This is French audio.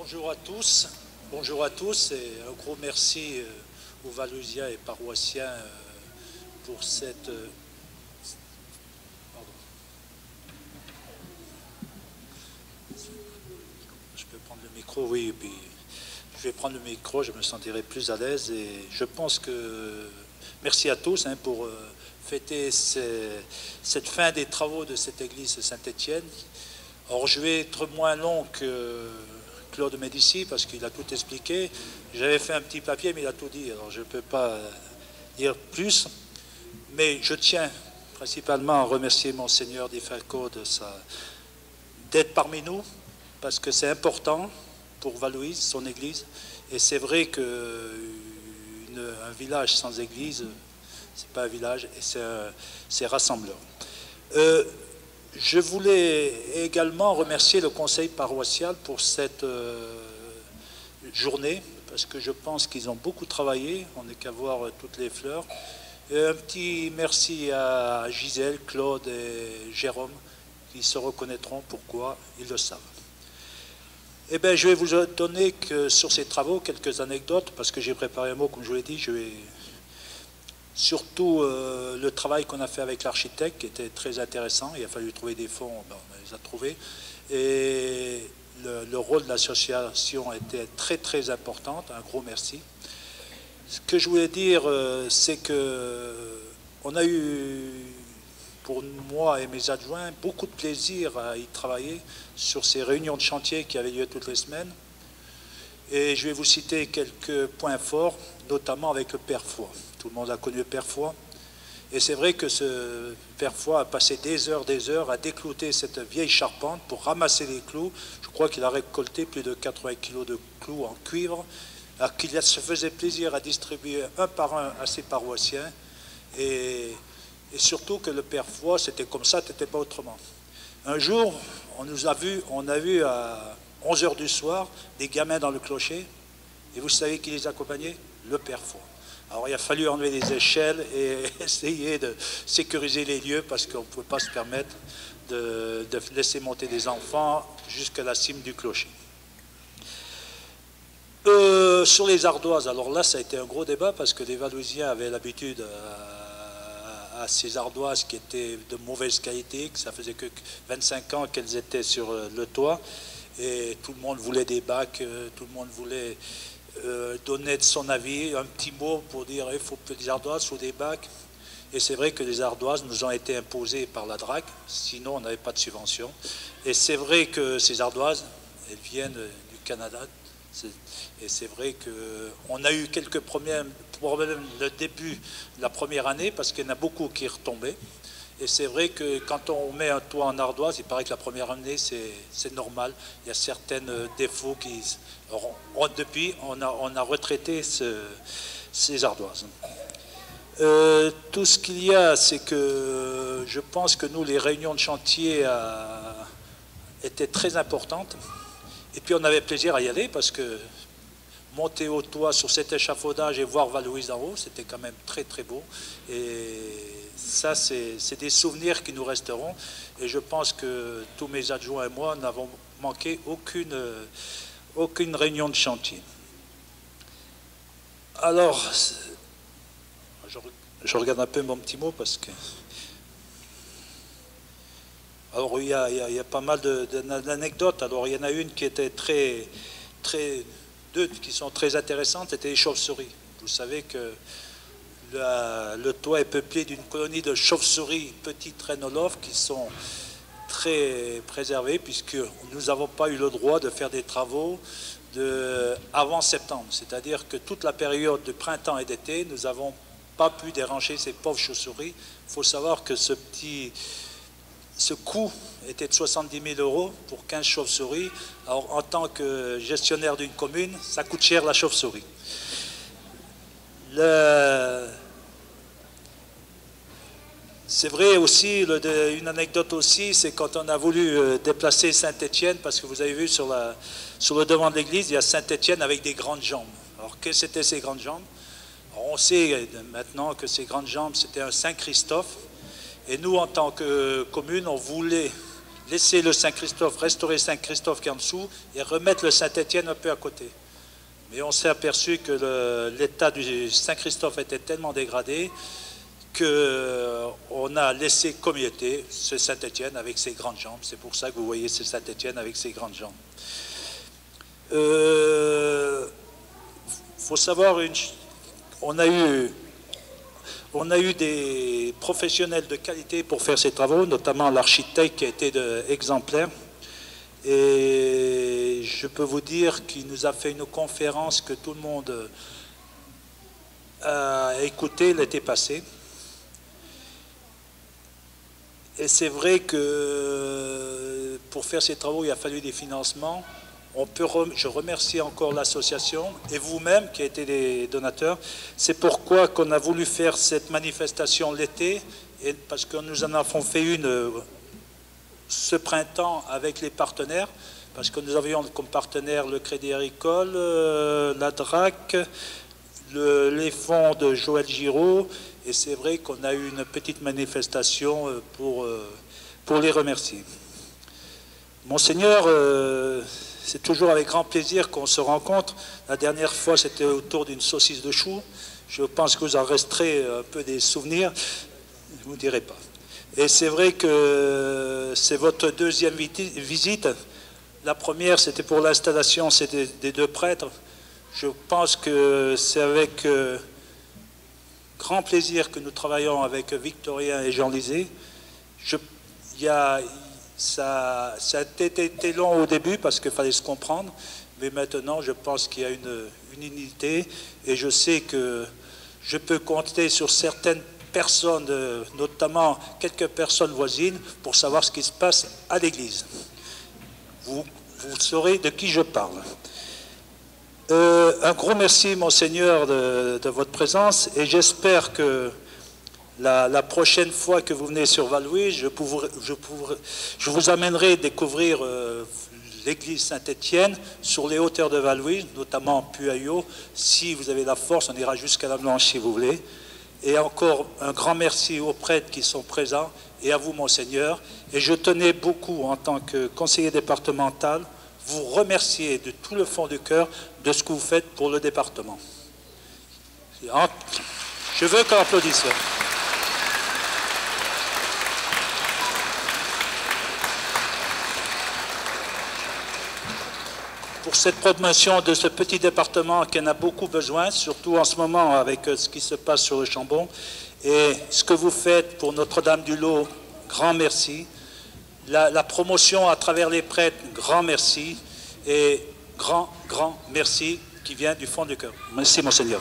Bonjour à tous. Bonjour à tous et un gros merci aux Valousiens et paroissiens pour cette... Pardon. Je peux prendre le micro, oui, et puis je vais prendre le micro, je me sentirai plus à l'aise et je pense que... Merci à tous pour fêter cette fin des travaux de cette église Saint-Étienne. Alors je vais être moins long que Claude Médicis parce qu'il a tout expliqué. J'avais fait un petit papier mais il a tout dit, alors je ne peux pas dire plus. Mais je tiens principalement à remercier Monseigneur Di Falco d'être parmi nous parce que c'est important pour Valouise, son église. Et c'est vrai qu'un village sans église, c'est pas un village et c'est rassembleur. Je voulais également remercier le conseil paroissial pour cette journée, parce que je pense qu'ils ont beaucoup travaillé, on n'est qu'à voir toutes les fleurs. Et un petit merci à Gisèle, Claude et Jérôme, qui se reconnaîtront pourquoi, ils le savent. Eh bien, je vais vous donner que sur ces travaux quelques anecdotes, parce que j'ai préparé un mot, comme je vous l'ai dit, je vais... Surtout le travail qu'on a fait avec l'architecte qui était très intéressant. Il a fallu trouver des fonds, ben, on les a trouvés. Et le rôle de l'association était très très important. Un gros merci. Ce que je voulais dire, c'est qu'on a eu, pour moi et mes adjoints, beaucoup de plaisir à y travailler sur ces réunions de chantier qui avaient lieu toutes les semaines. Et je vais vous citer quelques points forts, notamment avec le Père Foy. Tout le monde a connu le Père Foy. Et c'est vrai que ce Père Foy a passé des heures à déclouter cette vieille charpente pour ramasser les clous. Je crois qu'il a récolté plus de 80 kilos de clous en cuivre, alors qu'il se faisait plaisir à distribuer un par un à ses paroissiens. Et surtout que le Père Foy, c'était comme ça, c'était pas autrement. Un jour, on a vu à 11 h du soir des gamins dans le clocher. Et vous savez qui les accompagnait? Le Père Foy. Alors il a fallu enlever les échelles et essayer de sécuriser les lieux parce qu'on ne pouvait pas se permettre de laisser monter des enfants jusqu'à la cime du clocher. Sur les ardoises, alors là ça a été un gros débat parce que les Valousiens avaient l'habitude à ces ardoises qui étaient de mauvaise qualité, que ça faisait que 25 ans qu'elles étaient sur le toit et tout le monde voulait des bacs, tout le monde voulait... donner de son avis, un petit mot pour dire il faut des ardoises ou des bacs. Et c'est vrai que les ardoises nous ont été imposées par la DRAC, sinon on n'avait pas de subvention. Et c'est vrai que ces ardoises, elles viennent du Canada. Et c'est vrai qu'on a eu quelques problèmes le début de la première année parce qu'il y en a beaucoup qui retombaient. Et c'est vrai que quand on met un toit en ardoise, il paraît que la première année, c'est normal. Il y a certains défauts qui... depuis, on a retraité ces ardoises. Tout ce qu'il y a, c'est que je pense que nous, les réunions de chantier étaient très importantes. Et puis on avait plaisir à y aller parce que monter au toit sur cet échafaudage et voir Valouise en haut, c'était quand même très très beau. Et ça, c'est des souvenirs qui nous resteront. Et je pense que tous mes adjoints et moi n'avons manqué aucune réunion de chantier. Alors, je regarde un peu mon petit mot parce que... Alors, il y a pas mal d'anecdotes. Alors, il y en a une qui était deux qui sont très intéressantes, c'était les chauves-souris. Vous savez que le toit est peuplé d'une colonie de chauves-souris, petites rhinolophes, qui sont très préservées, puisque nous n'avons pas eu le droit de faire des travaux avant septembre. C'est-à-dire que toute la période de printemps et d'été, nous n'avons pas pu déranger ces pauvres chauves-souris. Il faut savoir que ce coût était de 70 000 € pour 15 chauves-souris. Alors, en tant que gestionnaire d'une commune, ça coûte cher la chauve-souris. C'est vrai aussi, une anecdote aussi, c'est quand on a voulu déplacer Saint-Étienne, parce que vous avez vu sur le devant de l'église, il y a Saint-Étienne avec des grandes jambes. Alors, quelles étaient ces grandes jambes? Alors, on sait maintenant que ces grandes jambes, c'était un Saint-Christophe. Et nous, en tant que commune, on voulait laisser le Saint-Christophe, restaurer Saint-Christophe qui est en dessous et remettre le Saint-Étienne un peu à côté. Mais on s'est aperçu que l'état du Saint-Christophe était tellement dégradé qu'on a laissé comme il était ce Saint-Étienne avec ses grandes jambes. C'est pour ça que vous voyez ce Saint-Étienne avec ses grandes jambes. Faut savoir, on a eu des professionnels de qualité pour faire ces travaux, notamment l'architecte qui a été exemplaire. Et je peux vous dire qu'il nous a fait une conférence que tout le monde a écoutée l'été passé. Et c'est vrai que pour faire ces travaux, il a fallu des financements. Je remercie encore l'association et vous-même qui avez été des donateurs. C'est pourquoi qu'on a voulu faire cette manifestation l'été, parce que nous en avons fait une ce printemps avec les partenaires, parce que nous avions comme partenaire le Crédit Agricole, la DRAC, les fonds de Joël Giraud, et c'est vrai qu'on a eu une petite manifestation pour les remercier. Monseigneur, c'est toujours avec grand plaisir qu'on se rencontre. La dernière fois, c'était autour d'une saucisse de chou. Je pense que vous en resterez un peu des souvenirs. Je ne vous dirai pas. Et c'est vrai que c'est votre deuxième visite. La première, c'était pour l'installation des deux prêtres. Je pense que c'est avec grand plaisir que nous travaillons avec Victorien et Jean Lisée. Ça a été long au début parce qu'il fallait se comprendre, mais maintenant je pense qu'il y a une unité et je sais que je peux compter sur certaines personnes, notamment quelques personnes voisines, pour savoir ce qui se passe à l'église. Vous saurez de qui je parle. Un gros merci, Monseigneur, de votre présence et j'espère que la prochaine fois que vous venez sur Val-Louis, je vous amènerai découvrir l'église Saint-Étienne sur les hauteurs de Val-Louis, notamment Puaillot. Si vous avez la force, on ira jusqu'à la Blanche si vous voulez. Et encore un grand merci aux prêtres qui sont présents et à vous, Monseigneur. Et je tenais beaucoup, en tant que conseiller départemental, vous remercier de tout le fond du cœur de ce que vous faites pour le département. Je veux qu'on applaudisse. Pour cette promotion de ce petit département qui en a beaucoup besoin, surtout en ce moment avec ce qui se passe sur le Chambon. Et ce que vous faites pour Notre-Dame-du-Lot, grand merci. La promotion à travers les prêtres, grand merci. Et grand merci qui vient du fond du cœur. Merci, Monseigneur.